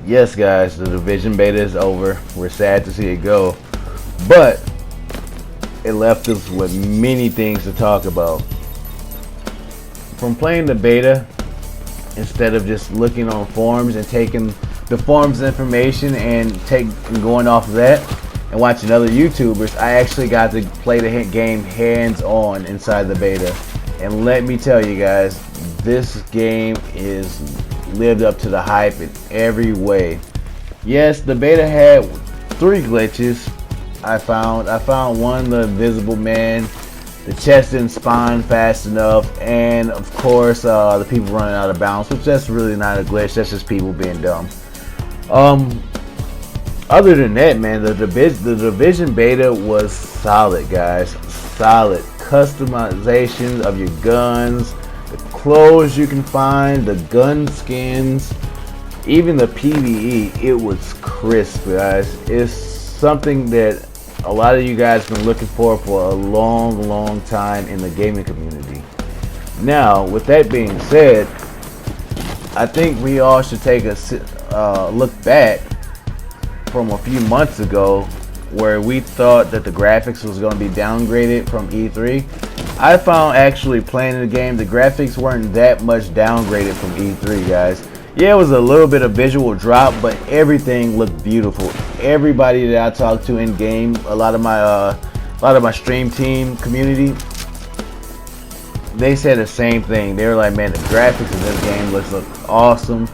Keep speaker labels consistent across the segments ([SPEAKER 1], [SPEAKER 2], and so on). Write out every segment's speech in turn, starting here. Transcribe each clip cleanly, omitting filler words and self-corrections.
[SPEAKER 1] Yes, guys, the Division beta is over. We're sad to see it go, but it left us with many things to talk about. From playing the beta, instead of just looking on forums and taking the forums information and going off of that and watching other YouTubers, I actually got to play the game hands-on inside the beta. And let me tell you guys, this game is lived up to the hype in every way. Yes, the beta had 3 glitches. I found one, the invisible man, the chest didn't spawn fast enough, and of course the people running out of bounds, which that's really not a glitch, that's just people being dumb. Other than that, man, the division beta was solid, guys. Solid customization of your guns, the clothes you can find, the gun skins, even the PvE. It was crisp, guys. It's something that a lot of you guys have been looking for a long time in the gaming community. Now, with that being said, I think we all should take a look back from a few months ago where we thought that the graphics was going to be downgraded from E3. I found actually playing the game, the graphics weren't that much downgraded from E3, guys. Yeah, it was a little bit of visual drop, but everything looked beautiful. Everybody that I talked to in game, a lot of my stream team community, they said the same thing. They were like, man, the graphics in this game look awesome.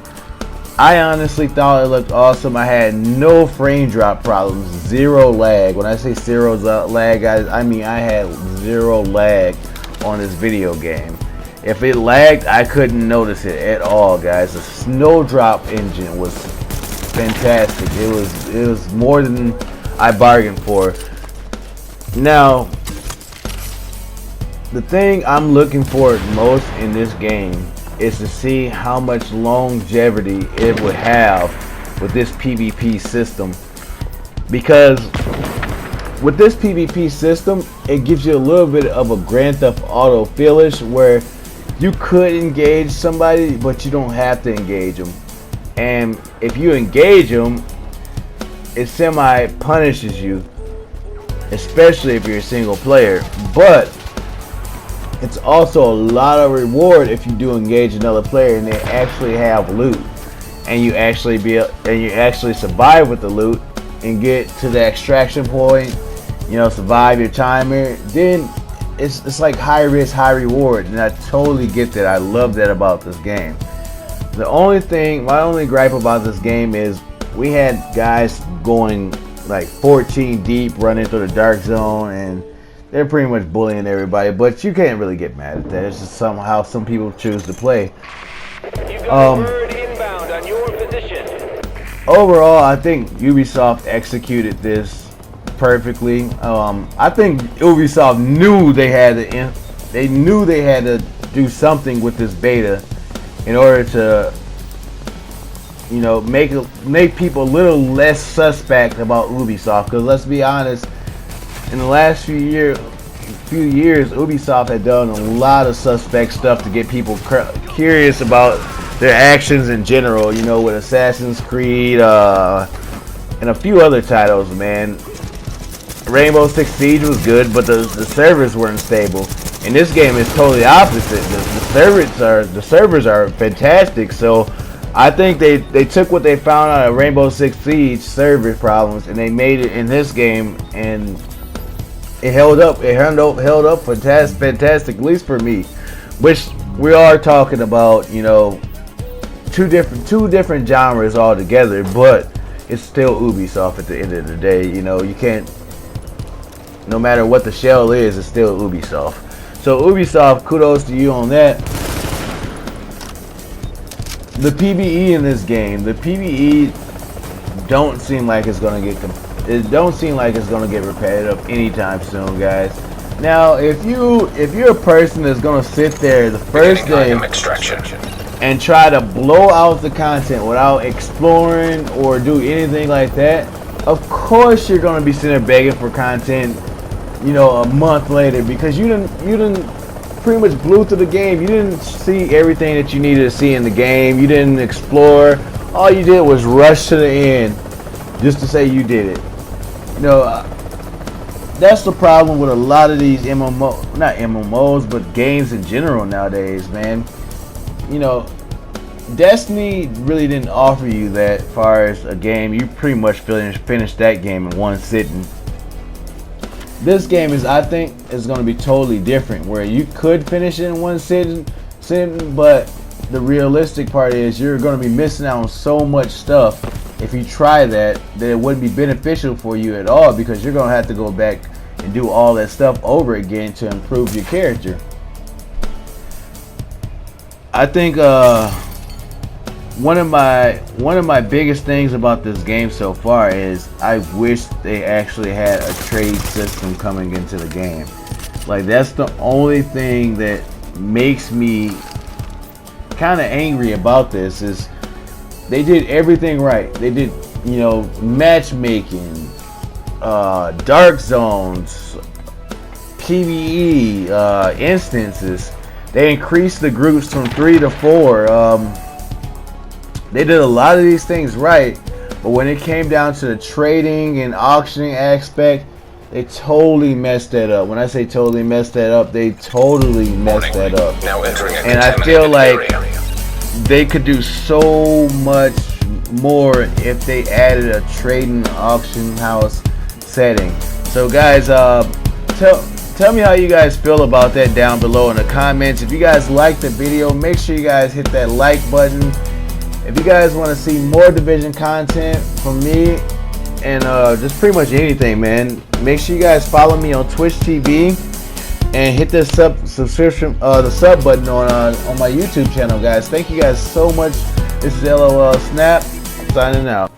[SPEAKER 1] I honestly thought it looked awesome. I had no frame drop problems, 0 lag. When I say 0 lag, guys, I mean I had 0 lag on this video game. If it lagged, I couldn't notice it at all, guys. The Snowdrop engine was fantastic. It was more than I bargained for. Now, the thing I'm looking for most in this game is to see how much longevity it would have with this PvP system. Because with this PvP system, it gives you a little bit of a Grand Theft Auto feelish where you could engage somebody, but you don't have to engage them. And if you engage them, it semi-punishes you, especially if you're a single player. But it's also a lot of reward if you do engage another player and they actually have loot, and you actually survive with the loot and get to the extraction point. You know, survive your timer. Then it's like high risk, high reward, and I totally get that. I love that about this game. My only gripe about this game is we had guys going like 14 deep, running through the dark zone, and they're pretty much bullying everybody. But you can't really get mad at that. It's just somehow some people choose to play.
[SPEAKER 2] Inbound on your position.
[SPEAKER 1] Overall, I think Ubisoft executed this perfectly. I think Ubisoft knew they had to do something with this beta in order to, you know, make people a little less suspect about Ubisoft. Because let's be honest, in the last few years, Ubisoft had done a lot of suspect stuff to get people curious about their actions in general. You know, with Assassin's Creed and a few other titles, man. Rainbow Six Siege was good, but the servers weren't stable. And this game is totally opposite. The servers are fantastic. So I think they took what they found out of Rainbow Six Siege server problems and they made it in this game, and it held up. It held up fantastic, at least for me. Which we are talking about, you know, two different genres altogether, but it's still Ubisoft at the end of the day. You know, you can't. No matter what the shell is, it's still Ubisoft. So Ubisoft, kudos to you on that. The PvE in this game, the PvE don't seem like it's gonna get repetitive anytime soon, guys. Now, if you're a person that's gonna sit there the first day and try to blow out the content without exploring or do anything like that, of course you're gonna be sitting there begging for content, you know, a month later, because you didn't pretty much blew through the game. You didn't see everything that you needed to see in the game. You didn't explore all you did was rush to the end just to say you did it. You know, that's the problem with a lot of these not MMOs, but games in general nowadays, man. You know, Destiny really didn't offer you that far as a game. You pretty much finished that game in one sitting. This game is, I think, is going to be totally different, where you could finish it in one sitting, but the realistic part is you're going to be missing out on so much stuff if you try that it wouldn't be beneficial for you at all, because you're going to have to go back and do all that stuff over again to improve your character. I think one of my biggest things about this game so far is I wish they actually had a trade system coming into the game. Like, that's the only thing that makes me kind of angry about this. Is they did everything right. They did, you know, matchmaking, dark zones, PvE, instances. They increased the groups from 3 to 4. They did a lot of these things right, but when it came down to the trading and auctioning aspect, they totally messed that up. When I say totally messed that up, they totally messed that up.
[SPEAKER 3] Now entering a
[SPEAKER 1] And I feel like
[SPEAKER 3] area.
[SPEAKER 1] they could do so much more if they added a trading auction house setting. So guys, tell me how you guys feel about that down below in the comments. If you guys like the video, make sure you guys hit that like button. If you guys want to see more Division content from me and just pretty much anything, man, make sure you guys follow me on Twitch TV and hit the sub button on my YouTube channel, guys. Thank you guys so much. This is LOL Snap, signing out.